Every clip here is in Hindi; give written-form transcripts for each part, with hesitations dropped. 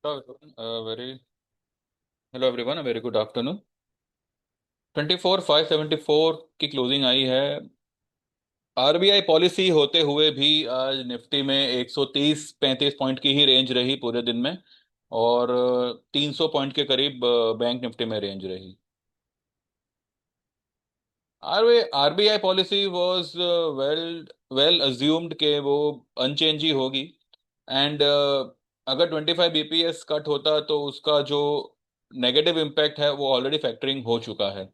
Very hello everyone, a very good afternoon. 24,574 की क्लोजिंग आई है। आरबीआई पॉलिसी होते हुए भी आज निफ्टी में 130-35 पॉइंट की ही रेंज रही पूरे दिन में। और 300 पॉइंट के करीब बैंक निफ्टी में रेंज रही। RBI policy was well well assumed के वो अनचेंज ही होगी। एंड अगर 25 बीपीएस कट होता तो उसका जो नेगेटिव इम्पैक्ट है वो ऑलरेडी फैक्टरिंग हो चुका है।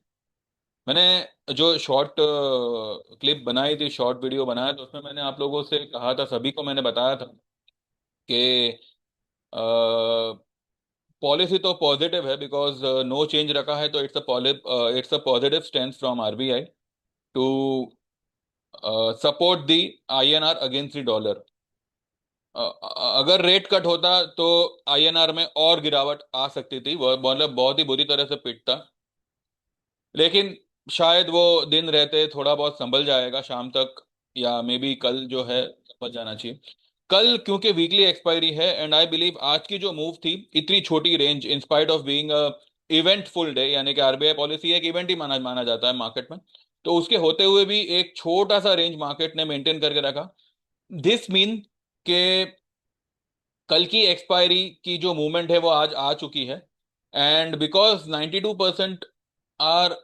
मैंने जो शॉर्ट क्लिप बनाई थी, शॉर्ट वीडियो बनाया, तो उसमें मैंने आप लोगों से कहा था, सभी को मैंने बताया था कि पॉलिसी तो पॉजिटिव है बिकॉज नो चेंज रखा है, तो it's a positive stand from RBI to support the INR against the dollar. अगर रेट कट होता तो आईएनआर में और गिरावट आ सकती थी, वो मतलब बहुत ही बुरी तरह से पिटता। लेकिन शायद वो दिन रहते थोड़ा बहुत संभल जाएगा शाम तक, या मे बी कल जो है संभल जाना चाहिए। कल क्योंकि वीकली एक्सपायरी है, एंड आई बिलीव आज की जो मूव थी, इतनी छोटी range in spite of being a eventful day, यानी कि आरबीआई पॉलिसी एक इवेंट ही माना माना जाता है मार्केट में, तो उसके होते हुए भी एक छोटा सा रेंज मार्केट ने मेंटेन करके रखा। दिस मीन के कल की एक्सपायरी की जो मूवमेंट है वो आज आ चुकी है। And because 92% are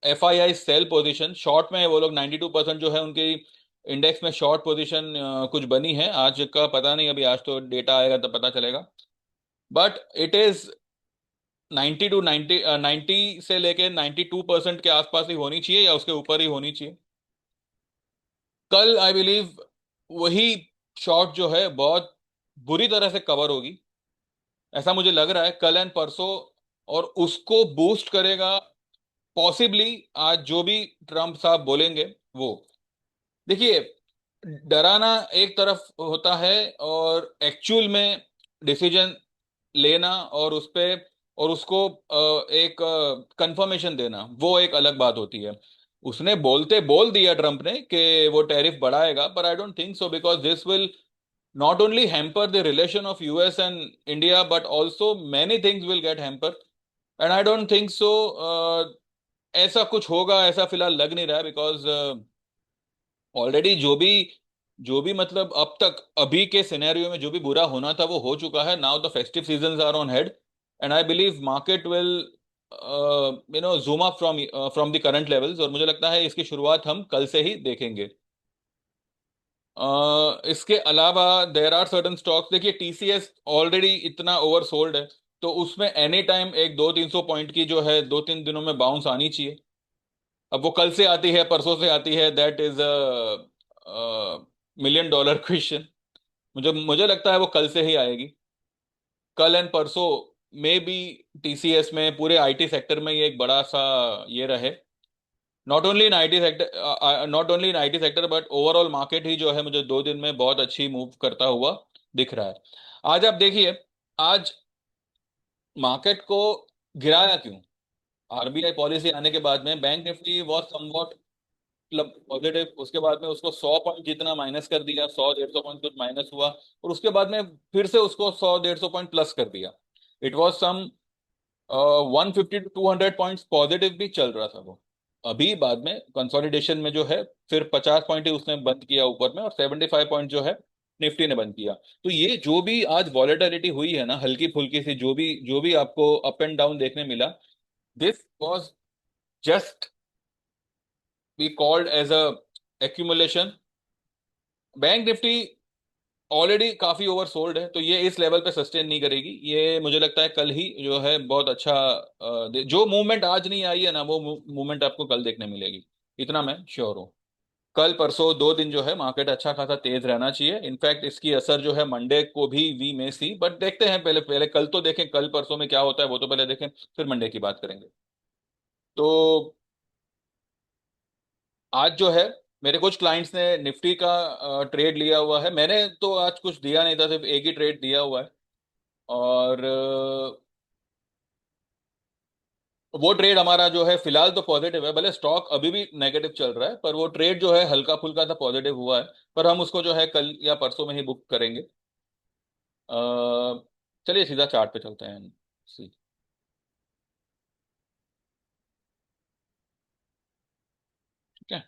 F I I sell position short में है, वो लोग 92% जो है उनकी इंडेक्स में शॉर्ट पोजीशन कुछ बनी है। आज का पता नहीं, अभी आज तो डेटा आएगा तब पता चलेगा। बट इट इज 90 से लेके 92% के आसपास ही होनी चाहिए, या उसके ऊपर ही होनी चाहिए। कल आई बिलीव वही शॉर्ट जो है बहुत बुरी तरह से कवर होगी, ऐसा मुझे लग रहा है कल एंड परसों। और उसको बूस्ट करेगा पॉसिबली आज जो भी ट्रम्प साहब बोलेंगे वो। देखिए, डराना एक तरफ होता है, और एक्चुअल में डिसीजन लेना और उस पे और उसको एक कंफर्मेशन देना, वो एक अलग बात होती है। उसने बोलते बोल दिया ट्रम्प ने कि वो टैरिफ बढ़ाएगा, पर I don't think so because this will not only hamper the relation of US and India, but also many things will get hampered. And I don't think so ऐसा कुछ होगा, ऐसा फिलहाल लग नहीं रहा है, बिकॉज ऑलरेडी जो भी मतलब अब तक अभी के सिनेरियो में जो भी बुरा होना था वो हो चुका है। Now the festive seasons are on head, and I believe market will zoom up from the current levels, और मुझे लगता है इसकी शुरुआत हम कल से ही देखेंगे। इसके अलावा देर आर सर्टन स्टॉक्स। देखिए, टीसीएस ऑलरेडी इतना ओवरसोल्ड है, तो उसमें एनी टाइम एक 200-300 पॉइंट की जो है 2-3 दिनों में बाउंस आनी चाहिए। अब वो कल से आती है परसों से आती है, that is a million dollar question. मुझे मुझे लगता है वो कल से ही आएगी। कल एंड परसों में भी टीसीएस में पूरे आईटी सेक्टर में ये एक बड़ा सा ये रहे। Not only in IT sector but overall market ही जो है मुझे 2 दिन में बहुत अच्छी मूव करता हुआ दिख रहा है। आज आप देखिए, आज मार्केट को गिराया क्यों? आरबीआई पॉलिसी आने के बाद में बैंक निफ्टी वॉज समवॉट मतलब पॉजिटिव, उसके बाद में उसको 100 पॉइंट जितना माइनस कर दिया, 100-150 पॉइंट कुछ माइनस हुआ, और उसके बाद में फिर से उसको 100-150 पॉइंट प्लस कर दिया। It was some 150-200 points positive भी चल रहा था वो। अभी बाद में कंसोलिडेशन में जो है फिर 50 पॉइंट ही उसने बंद किया ऊपर में, और 75 पॉइंट जो है निफ्टी ने बंद किया। तो ये जो भी आज वॉलेटिलिटी हुई है ना, हल्की फुल्की सी जो भी आपको अप एंड डाउन देखने मिला, this was just be called as a accumulation. Bank Nifty already काफी ओवर सोल्ड है, तो ये इस लेवल पे सस्टेन नहीं करेगी। ये मुझे लगता है कल ही जो है बहुत अच्छा जो मूवमेंट आज नहीं आई है ना, वो मूवमेंट आपको कल देखने मिलेगी, इतना मैं श्योर हूँ। कल परसों 2 दिन जो है मार्केट अच्छा खासा तेज रहना चाहिए। इनफैक्ट इसकी असर जो है मंडे को भी वी में सी, बट देखते हैं, पहले पहले कल तो देखें, कल परसों में क्या होता है वो तो पहले देखें, फिर मंडे की बात करेंगे। तो आज जो है मेरे कुछ क्लाइंट्स ने निफ्टी का ट्रेड लिया हुआ है। मैंने तो आज कुछ दिया नहीं था, सिर्फ एक ही ट्रेड दिया हुआ है। और वो ट्रेड हमारा जो है फिलहाल तो पॉजिटिव है, भले स्टॉक अभी भी नेगेटिव चल रहा है, पर वो ट्रेड जो है हल्का फुल्का सा पॉजिटिव हुआ है। पर हम उसको जो है कल या परसों में ही बुक करेंगे। चलिए सीधा चार्ट पे चलते हैं। ठीक है,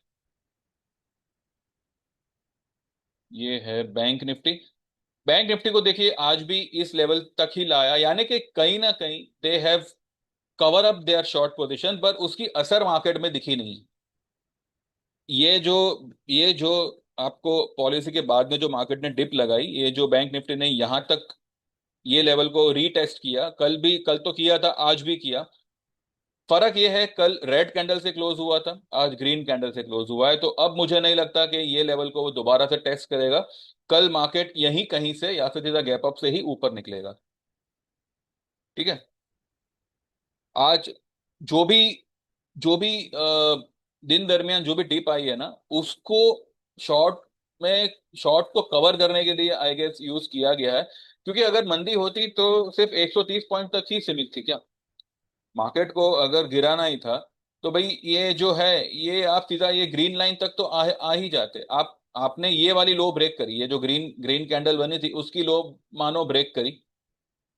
ये है बैंक निफ्टी। बैंक निफ्टी को देखिए आज भी इस लेवल तक ही लाया, यानी कि कहीं ना कहीं they have cover up their short position, पर उसकी असर मार्केट में दिखी नहीं। ये जो ये जो आपको पॉलिसी के बाद में जो मार्केट ने डिप लगाई, ये जो बैंक निफ्टी ने यहाँ तक ये लेवल को रीटेस्ट किया, कल भी, कल तो किया था, आज भी किया। फर्क ये है, कल रेड कैंडल से क्लोज हुआ था, आज ग्रीन कैंडल से क्लोज हुआ है, तो अब मुझे नहीं लगता कि ये लेवल को वो दोबारा से टेस्ट करेगा। कल मार्केट यहीं कहीं से या फिर सीधा गैप अप से ही ऊपर निकलेगा। ठीक है। आज जो भी जो भी दिन दरमियान जो भी डिप आई है ना, उसको शॉर्ट में शॉर्ट को कवर करने के लिए आई गेस यूज किया गया है। क्योंकि अगर मंदी होती तो सिर्फ 130 पॉइंट तक ही सीमित थी क्या, मार्केट को अगर गिराना ही था तो भाई ये जो है, ये आप सीधा ये ग्रीन लाइन तक तो आ ही जाते आप। आपने ये वाली लो ब्रेक करी, ये जो ग्रीन ग्रीन कैंडल बनी थी उसकी लो मानो ब्रेक करी।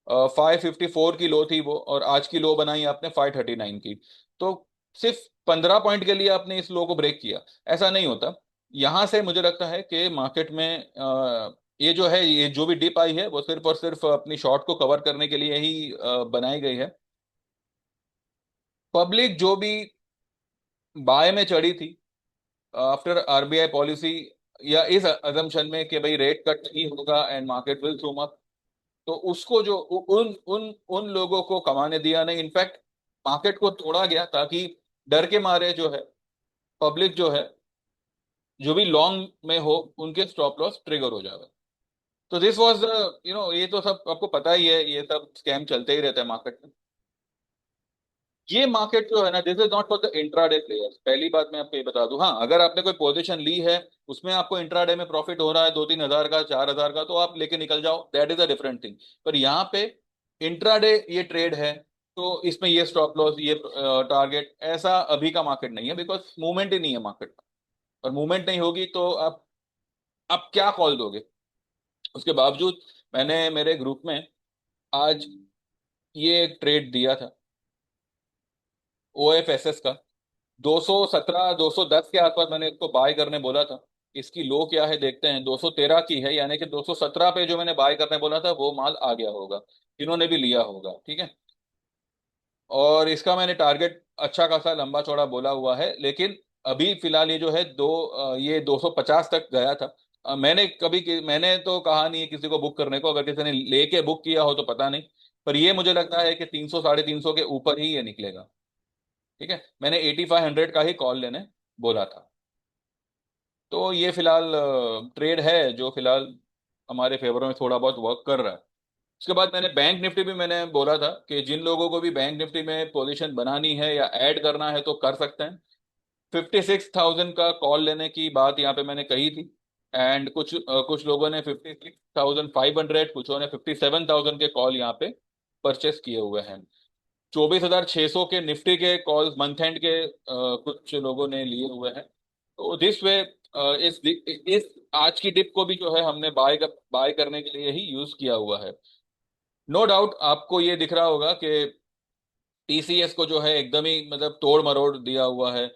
554 की लो थी वो, और आज की लो बनाई आपने 539 की। तो सिर्फ 15 पॉइंट के लिए आपने इस लो को ब्रेक किया। ऐसा नहीं होता। यहां से मुझे लगता है कि मार्केट में ये जो है, ये जो भी डिप आई है वो सिर्फ और सिर्फ अपनी शॉर्ट को कवर करने के लिए ही बनाई गई है। पब्लिक जो भी बाय में चढ़ी थी आफ्टर आरबीआई पॉलिसी, या इस अजम्पशन में कि भाई रेट कट नहीं होगा and market will through up, तो उसको जो उन उन उन लोगों को कमाने दिया नहीं, इनफैक्ट मार्केट को तोड़ा गया, ताकि डर के मारे जो है पब्लिक जो है, जो भी लॉन्ग में हो, उनके स्टॉप लॉस ट्रिगर हो जाएगा। तो दिस वाज ये तो सब आपको पता ही है, ये सब स्कैम चलते ही रहता है मार्केट में। ये मार्केट जो है ना, this is not for the intraday players, पहली बात मैं आपको ये बता दूं। हाँ, अगर आपने कोई पोजीशन ली है, उसमें आपको इंट्राडे में प्रॉफिट हो रहा है 2-3 हजार का, 4 हजार का, तो आप लेके निकल जाओ, that is a different thing. पर यहाँ पे इंट्राडे ये ट्रेड है, तो इसमें ये स्टॉप लॉस, ये टारगेट, ऐसा अभी का मार्केट नहीं है, बिकॉज मूवमेंट ही नहीं है मार्केट में। और मूवमेंट नहीं होगी तो आप क्या कॉल दोगे। उसके बावजूद मैंने मेरे ग्रुप में आज ये एक ट्रेड दिया था, OFSS का। 217 210 के आसपास मैंने इसको बाय करने बोला था। इसकी लो क्या है देखते हैं, 213 की है, यानी कि 217 पे जो मैंने बाय करने बोला था वो माल आ गया होगा, इन्होंने भी लिया होगा। ठीक है। और इसका मैंने टारगेट अच्छा खासा लंबा चौड़ा बोला हुआ है, लेकिन अभी फिलहाल ये जो है ये 250 तक गया था। मैंने तो कहा नहीं है किसी को बुक करने को, अगर किसी ने लेके बुक किया हो तो पता नहीं। पर ये मुझे लगता है कि 300 350 के ऊपर ही ये निकलेगा। ठीक है, मैंने 8500 का ही कॉल लेने बोला था। तो ये फिलहाल ट्रेड है जो फिलहाल हमारे फेवर में थोड़ा बहुत वर्क कर रहा है। उसके बाद मैंने बैंक निफ्टी भी मैंने बोला था कि जिन लोगों को भी बैंक निफ्टी में पोजीशन बनानी है या ऐड करना है तो कर सकते हैं। 56,000 का कॉल लेने की बात यहाँ पे मैंने कही थी। एंड कुछ लोगों ने 56,500, कुछों ने 57,000 के कॉल यहाँ पे परचेस किए हुए हैं। 24,600 के निफ्टी के कॉल्स मंथ एंड के कुछ लोगों ने लिए हुए हैं। तो दिस वे इस आज की डिप को भी जो है हमने बाय करने के लिए ही यूज किया हुआ है। नो डाउट आपको ये दिख रहा होगा कि TCS को जो है एकदम ही मतलब तोड़ मरोड़ दिया हुआ है।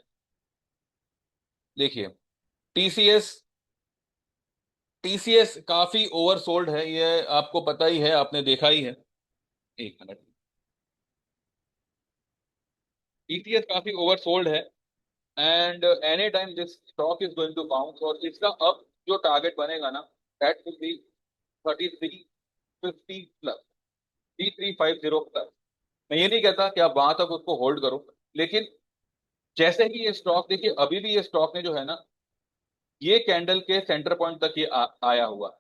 देखिए, टीसीएस टीसीएस काफी ओवरसोल्ड है, ये आपको पता ही है, आपने देखा ही है। एक मिनट। टीसीएस काफी ओवरसोल्ड है, and any time this stock is going to bounce, और इसका अब जो टारगेट बनेगा ना, that will be 3350 plus, 3350 plus. मैं ये नहीं कहता कि आप वहां तक उसको होल्ड करो, लेकिन जैसे ही ये स्टॉक, देखिए अभी भी ये स्टॉक ने जो है ना, ये कैंडल के सेंटर पॉइंट तक ये आया हुआ है।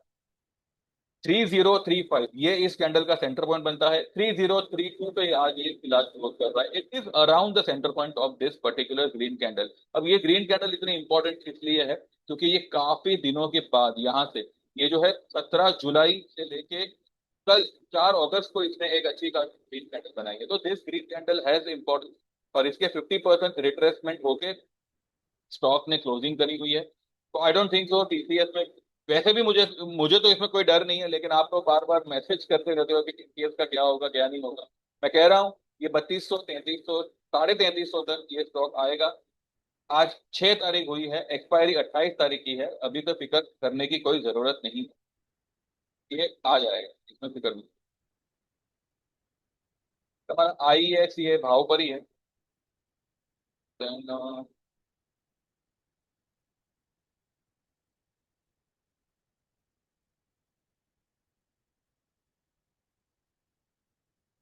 3035, ये इस कैंडल का सेंटर पॉइंट बनता है। 3032 पे आज ये फिलहाल क्लोज कर रहा है। It is around the centre point of this particular green candle. अब ये ग्रीन कैंडल इतनी इंपॉर्टेंट इसलिए है क्योंकि ये काफी दिनों के बाद यहाँ से, ये जो है 17 जुलाई से लेके कल 4 अगस्त को इसने एक अच्छी खासी ग्रीन कैंडल बनाई है। तो this green candle has important, और इसके 50% रिट्रेसमेंट होके स्टॉक ने क्लोजिंग करी हुई है। तो I don't think so TCS में वैसे भी मुझे मुझे तो इसमें कोई डर नहीं है, लेकिन आप लोग बार बार मैसेज करते रहते हो कि केस का क्या होगा क्या नहीं होगा। मैं कह रहा हूँ ये 3200, 3300, 3350 तक ये स्टॉक आएगा। आज 6 तारीख हुई है, एक्सपायरी 28 तारीख की है, अभी तो फिक्र करने की कोई जरूरत नहीं। ये आ जाएगा, इसमें फिक्र नहीं। हमारा आई एक्स ये भाव पर ही है।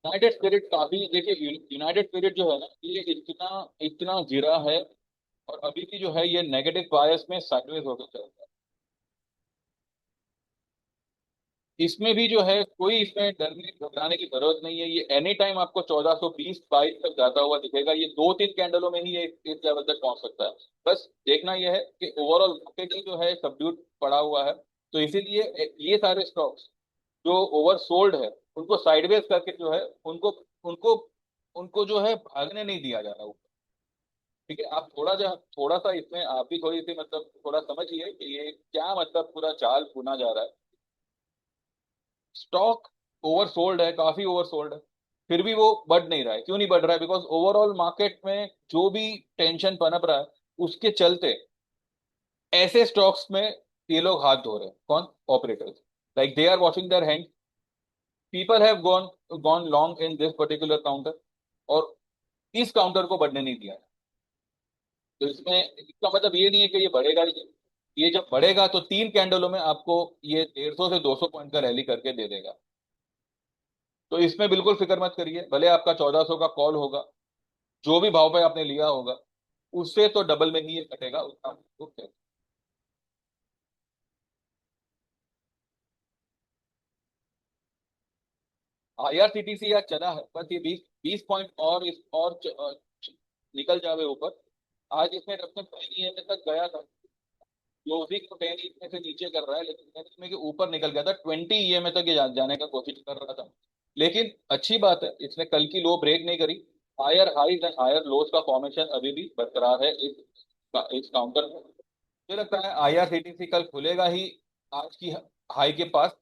यूनाइटेड स्पिरिट काफी, देखिए यूनाइटेड स्पिरिट जो है ना, ये इतना इतना गिरा है, और अभी की जो है ये नेगेटिव बायस में साइडवेज होकर चल रहा है। इसमें भी जो है कोई इसमें डरने घबराने की जरूरत नहीं है, ये एनी टाइम आपको 1420 22 तक जाता हुआ दिखेगा, ये 2 3 कैंडलों में ही ये इस लेवल तक पहुंच सकता है। बस देखना यह है कि ओवरऑल मार्केट ही जो है सबड्यूट पड़ा हुआ है, तो इसीलिए ये सारे स्टॉक्स जो ओवर सोल्ड है उनको साइडवेज करके जो है उनको उनको उनको जो है भागने नहीं दिया जा रहा ऊपर। ठीक है, आप थोड़ा सा इसमें आप भी थोड़ी सी मतलब थोड़ा समझिए कि ये क्या मतलब पूरा जाल बुना जा रहा है। स्टॉक ओवरसोल्ड है, काफी ओवरसोल्ड है, फिर भी वो बढ़ नहीं रहा है। क्यों नहीं बढ़ रहा है? बिकॉज ओवरऑल मार्केट में जो भी टेंशन पनप रहा है उसके चलते ऐसे स्टॉक्स में ये लोग हाथ धो रहे हैं। कौन? Operators. Like they are washing their hand, people have gone gone long in this particular counter, और इस काउंटर को बढ़ने नहीं दिया है। तो इसमें इसका मतलब ये नहीं है कि ये बढ़ेगा ही। ये जब बढ़ेगा तो 3 कैंडलों में आपको ये 150 से 200 पॉइंट का रैली करके दे देगा। तो इसमें बिल्कुल फिक्र मत करिए, भले आपका 1400 का कॉल होगा, जो भी भाव पे आपने लिया होगा उससे तो डबल में ही ये कटेगा उसका। ओके। आईआरसीटीसी यार चला है, बस ये 20 20 पॉइंट और निकल जावे ऊपर। आज इसमें अपने 10 EMA तक गया था, क्लोजिंग तो 10 EMA से नीचे कर रहा है, लेकिन 10 EMA के ऊपर निकल गया था, 20 EMA तक ये जाने का कोशिश कर रहा था। लेकिन अच्छी बात है, इसने कल की लो ब्रेक नहीं करी। Higher highs and higher lows का फॉर्मेशन अभी भी बरकरार है इस काउंटर में। मुझे लगता है आईआरसीटीसी कल खुलेगा ही आज की हाई के पास,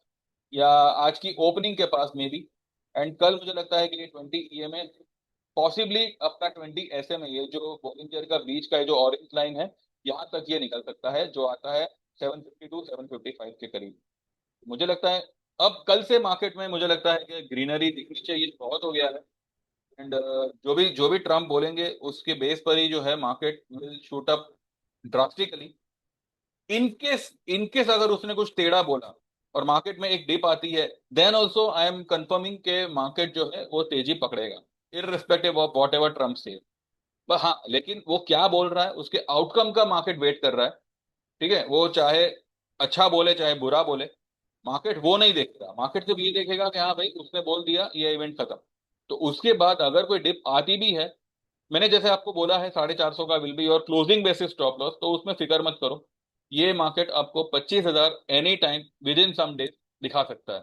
या आज की ओपनिंग के पास में भी। एंड कल मुझे लगता है कि ये 20 EMA, पॉसिबली अपना 20 SMA, ये जो बोलिंजर का बीच का ये जो ऑरेंज लाइन है, यहाँ तक ये निकल सकता है, जो आता है 752 755 के करीब। मुझे लगता है अब कल से मार्केट में मुझे लगता है कि ग्रीनरी दिखनी चाहिए, बहुत हो गया है। एंड जो भी ट्रम्प बोलेंगे उसके बेस पर ही जो है market will shoot up drastically. In case in case अगर उसने कुछ टेढ़ा बोला और मार्केट में एक डिप आती है, then also I am confirming के मार्केट जो है वो तेजी पकड़ेगा, irrespective of whatever Trump से। पर हाँ, लेकिन वो क्या बोल रहा है उसके आउटकम का मार्केट वेट कर रहा है। ठीक है, वो चाहे अच्छा बोले चाहे बुरा बोले, मार्केट वो नहीं देखेगा। मार्केट सिर्फ ये देखेगा कि हाँ भाई उसने बोल दिया, ये इवेंट खत्म। तो उसके बाद अगर कोई डिप आती भी है, मैंने जैसे आपको बोला है 450 का विल बी और क्लोजिंग बेसिस स्टॉप लॉस, तो उसमें फिक्र मत करो। ये मार्केट आपको 25,000 any time within some days दिखा सकता है।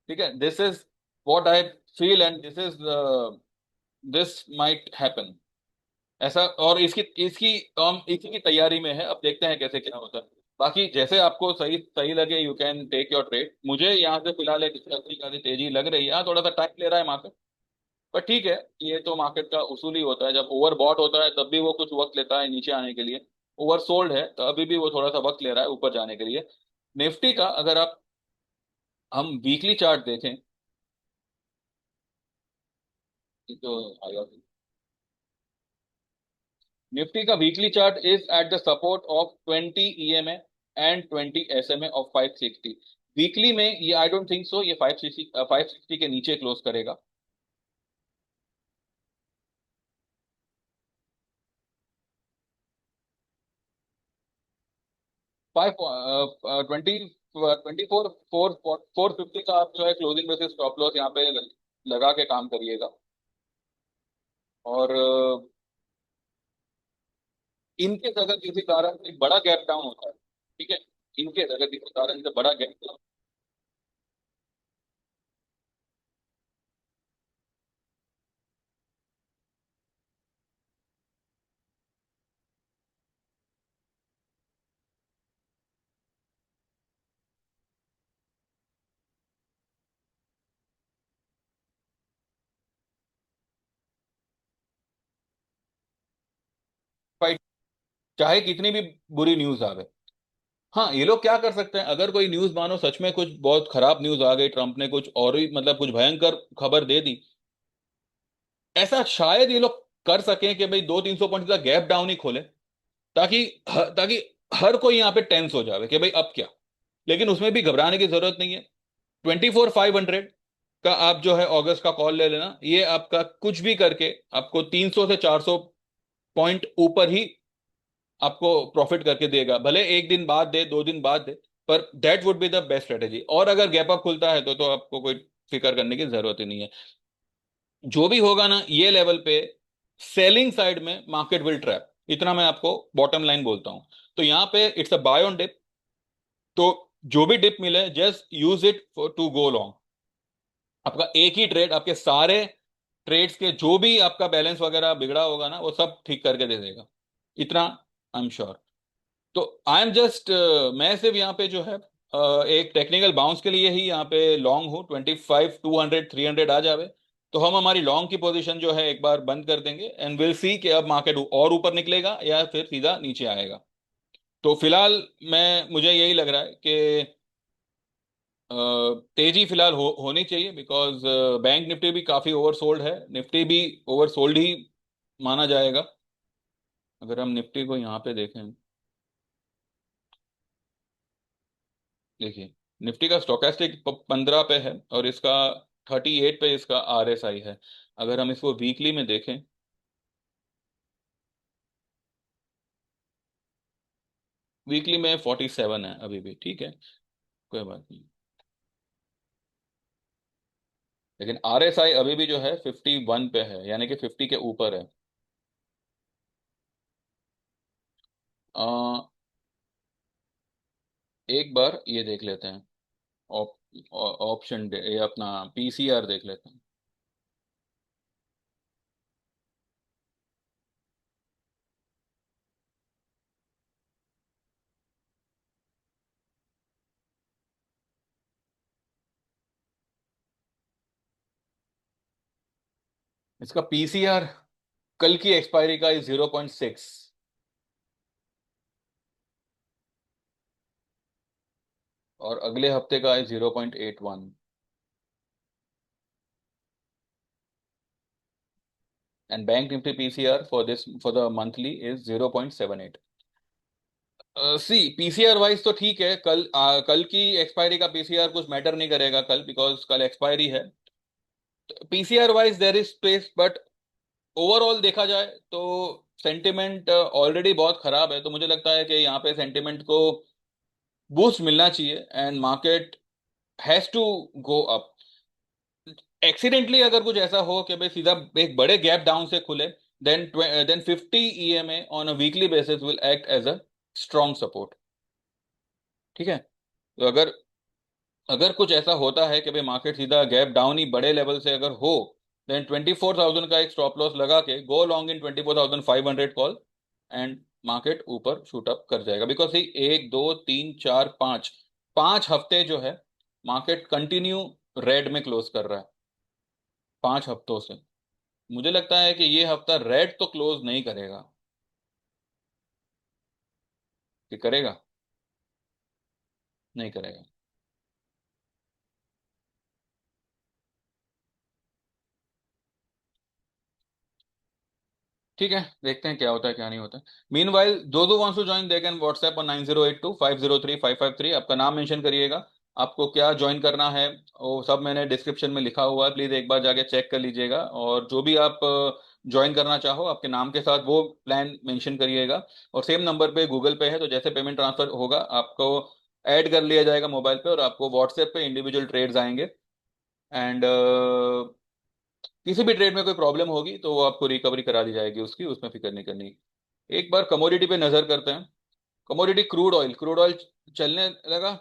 ठीक है, this is what I feel and this might happen ऐसा। और इसकी इसकी हम इसी की तैयारी में है, अब देखते हैं कैसे क्या होता है। बाकी जैसे आपको सही सही लगे you can take your trade. मुझे यहाँ से फिलहाल एक अच्छी खासी तेजी लग रही है, हाँ थोड़ा सा टाइम ले रहा है मार्केट, पर ठीक है। ये तो मार्केट का उसूल ही होता है, जब ओवर बॉट होता है तब भी वो कुछ वक्त लेता है नीचे आने के लिए, ओवर सोल्ड है तो अभी भी वो थोड़ा सा वक्त ले रहा है ऊपर जाने के लिए। निफ्टी का अगर आप हम वीकली चार्ट देखें, जो आया निफ्टी का weekly chart is at the support of 20 EMA and 20 SMA of 560। Weekly में ये आई डोंट थिंक सो ये 560 के नीचे क्लोज करेगा। 450 का आप जो है क्लोजिंग बेसिस स्टॉप लॉस यहाँ पे लगा के काम करिएगा। और इनकेस अगर किसी कारण से बड़ा गैप डाउन होता है, ठीक है, इनकेस अगर किसी कारण से बड़ा गैप डाउन, चाहे कितनी भी बुरी न्यूज आवे। हाँ, ये लोग क्या कर सकते हैं, अगर कोई न्यूज मानो सच में कुछ बहुत खराब न्यूज आ गई, ट्रम्प ने कुछ और ही मतलब कुछ भयंकर खबर दे दी, ऐसा शायद ये लोग कर सकें कि भाई 200-300 पॉइंट का गैप डाउन ही खोले, ताकि ताकि हर कोई यहाँ पे टेंस हो जावे कि भाई अब क्या। लेकिन उसमें भी घबराने की जरूरत नहीं है। 24,500 का आप जो है अगस्त का कॉल ले लेना, ये आपका कुछ भी करके आपको 300 से 400 पॉइंट ऊपर ही आपको प्रॉफिट करके देगा, भले एक दिन बाद दे, 2 दिन बाद दे, पर that would be the best strategy. और अगर गैप अप खुलता है तो आपको कोई फिक्र करने की जरूरत ही नहीं है। जो भी होगा ना ये लेवल पे, सेलिंग साइड में मार्केट विल ट्रैप, इतना मैं आपको बॉटम लाइन बोलता हूं। तो यहाँ पे it's a buy on dip. तो जो भी डिप मिले just use it for to go long. आपका एक ही ट्रेड आपके सारे ट्रेड्स के जो भी आपका बैलेंस वगैरह बिगड़ा होगा ना वो सब ठीक करके दे देगा, इतना आई एम श्योर। तो आई एम जस्ट, मैं सिर्फ यहाँ पे जो है एक टेक्निकल बाउंस के लिए ही यहाँ पे लॉन्ग हूँ। 25, 200, 300 आ जावे तो हम हमारी लॉन्ग की पोजीशन जो है एक बार बंद कर देंगे, एंड विल सी कि अब मार्केट और ऊपर निकलेगा या फिर सीधा नीचे आएगा। तो फिलहाल मैं मुझे यही लग रहा है कि अ, तेजी फिलहाल होनी चाहिए, बिकॉज बैंक निफ्टी भी काफी ओवरसोल्ड है, निफ्टी भी ओवरसोल्ड ही माना जाएगा। अगर हम निफ्टी को यहाँ पे देखें, देखिए निफ्टी का स्टोकेस्टिक 15 पे है और इसका 38 पे इसका RSI है। अगर हम इसको वीकली में देखें, वीकली में 47 है अभी भी, ठीक है, कोई बात नहीं। लेकिन RSI अभी भी जो है 51 पे है, यानी कि 50 के ऊपर है। अ, एक बार ये देख लेते हैं, ऑप्शन ये अपना PCR देख लेते हैं। इसका PCR कल की एक्सपायरी का 0.6, और अगले हफ्ते का है 0.81। And bank Nifty PCR for the monthly is 0.78। See PCR wise तो ठीक है, कल की एक्सपायरी का PCR कुछ मैटर नहीं करेगा कल, बिकॉज कल एक्सपायरी है। PCR wise there is space, but overall देखा जाए तो सेंटिमेंट ऑलरेडी बहुत खराब है। तो मुझे लगता है कि यहाँ पे सेंटिमेंट को बूस्ट मिलना चाहिए and market has to go up. Accidentally अगर कुछ ऐसा हो कि भाई सीधा एक बड़े गैप डाउन से खुले, then 50 EMA on a weekly basis will act as a strong support. ठीक है, तो अगर अगर कुछ ऐसा होता है कि भाई मार्केट सीधा गैप डाउन ही बड़े लेवल से अगर हो, देन 24,000 का एक स्टॉप लॉस लगा के go long in 24,500 call, and market ऊपर शूट अप कर जाएगा। बिकॉज ही 1, 2, 3, 4, 5 5 हफ्ते जो है मार्केट कंटिन्यू रेड में क्लोज कर रहा है, 5 हफ्तों से। मुझे लगता है कि ये हफ्ता रेड तो क्लोज नहीं करेगा, कि करेगा, नहीं करेगा। ठीक है, देखते हैं क्या होता है क्या नहीं होता है। Meanwhile though wants to join they can WhatsApp on 9082 503 553। आपका नाम मेंशन करिएगा, आपको क्या ज्वाइन करना है वो सब मैंने डिस्क्रिप्शन में लिखा हुआ है, प्लीज एक बार जाके चेक कर लीजिएगा। और जो भी आप ज्वाइन करना चाहो आपके नाम के साथ वो प्लान मेंशन करिएगा। और सेम नंबर पे गूगल पे है, तो जैसे पेमेंट ट्रांसफर होगा आपको ऐड कर लिया जाएगा मोबाइल पे, और आपको व्हाट्सएप पे इंडिविजुअल ट्रेड्स आएंगे। एंड किसी भी ट्रेड में कोई प्रॉब्लम होगी तो वो आपको रिकवरी करा दी जाएगी उसकी, उसमें फिक्र नहीं करनी। एक बार कमोडिटी पे नजर करते हैं। कमोडिटी क्रूड ऑयल चलने लगा,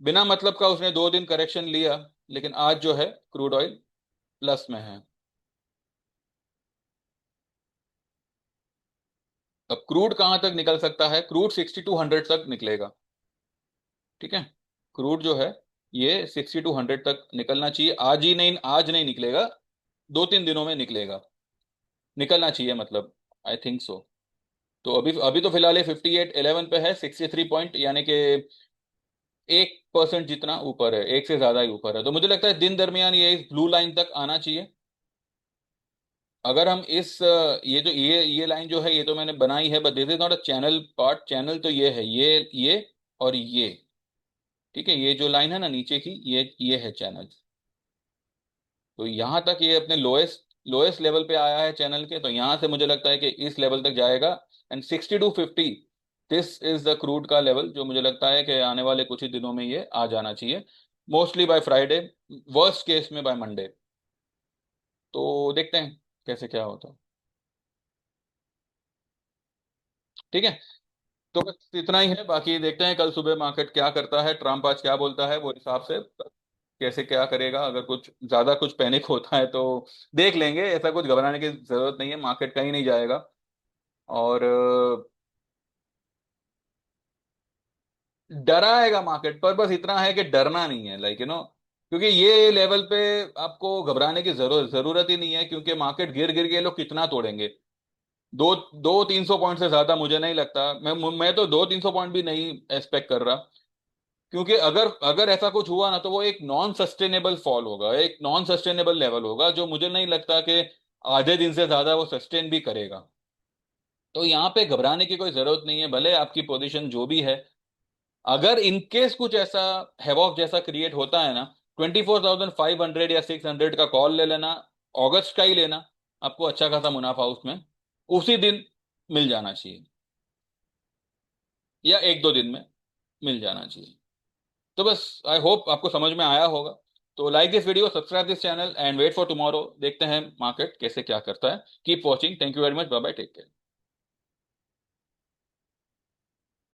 बिना मतलब का उसने 2 दिन करेक्शन लिया, लेकिन आज जो है क्रूड ऑयल प्लस में है। अब क्रूड कहां तक निकल सकता है, क्रूड 6200 तक निकलेगा। ठीक है, क्रूड जो है ये 6200 तक निकलना चाहिए, आज ही नहीं, आज नहीं निकलेगा, 2-3 दिनों में निकलेगा, निकलना चाहिए मतलब, आई थिंक सो। तो अभी अभी तो फिलहाल ये 58.11 पे है, 63 पॉइंट, यानी कि 1% जितना ऊपर है, एक से ज्यादा ही ऊपर है। तो मुझे लगता है दिन दरमियान ये इस ब्लू लाइन तक आना चाहिए। अगर हम इस ये जो ये लाइन जो है, ये तो मैंने बनाई है, but this is not a channel part. Channel तो ये है, ये और ये, ठीक है। ये जो लाइन है ना नीचे की, ये है चैनल। तो यहाँ तक ये अपने लोएस्ट लोएस्ट लेवल पे आया है चैनल के, तो यहाँ से मुझे लगता है कि इस लेवल तक जाएगा। And 60 to 50, this is the crude का लेवल, जो मुझे लगता है कि आने वाले कुछ ही दिनों में ये आ जाना चाहिए, mostly by Friday, worst case में बाय मंडे। तो देखते हैं कैसे क्या होता है। ठीक है, तो बस इतना ही है। बाकी देखते हैं कल सुबह मार्केट क्या करता है, ट्रम्प आज क्या बोलता है, वो हिसाब से कैसे क्या करेगा। अगर कुछ ज्यादा कुछ पैनिक होता है तो देख लेंगे, ऐसा कुछ घबराने की जरूरत नहीं है, मार्केट कहीं नहीं जाएगा। और डराएगा मार्केट, पर बस इतना है कि डरना नहीं है, लाइक क्योंकि ये लेवल पे आपको घबराने की जरूरत जरूरत ही नहीं है, क्योंकि मार्केट गिर गिर के ये लोग कितना तोड़ेंगे। दो दो 300 पॉइंट से ज्यादा मुझे नहीं लगता। मैं तो 200-300 पॉइंट भी नहीं एक्सपेक्ट कर रहा, क्योंकि अगर अगर ऐसा कुछ हुआ ना, तो वो एक नॉन सस्टेनेबल फॉल होगा, एक नॉन सस्टेनेबल लेवल होगा, जो मुझे नहीं लगता कि आधे दिन से ज्यादा वो सस्टेन भी करेगा। तो यहाँ पे घबराने की कोई जरूरत नहीं है, भले आपकी पोजीशन जो भी है। अगर इनकेस कुछ ऐसा हैवॉक जैसा क्रिएट होता है ना, 24,500 या 600 का कॉल ले लेना, अगस्त का ही लेना, आपको अच्छा खासा मुनाफा उसमें उसी दिन मिल जाना चाहिए, या एक दो दिन में मिल जाना चाहिए। तो बस, आई होप आपको समझ में आया होगा। तो like this video, subscribe this channel and wait for tomorrow. देखते हैं मार्केट कैसे क्या करता है। Keep watching, thank you very much, bye bye, take care.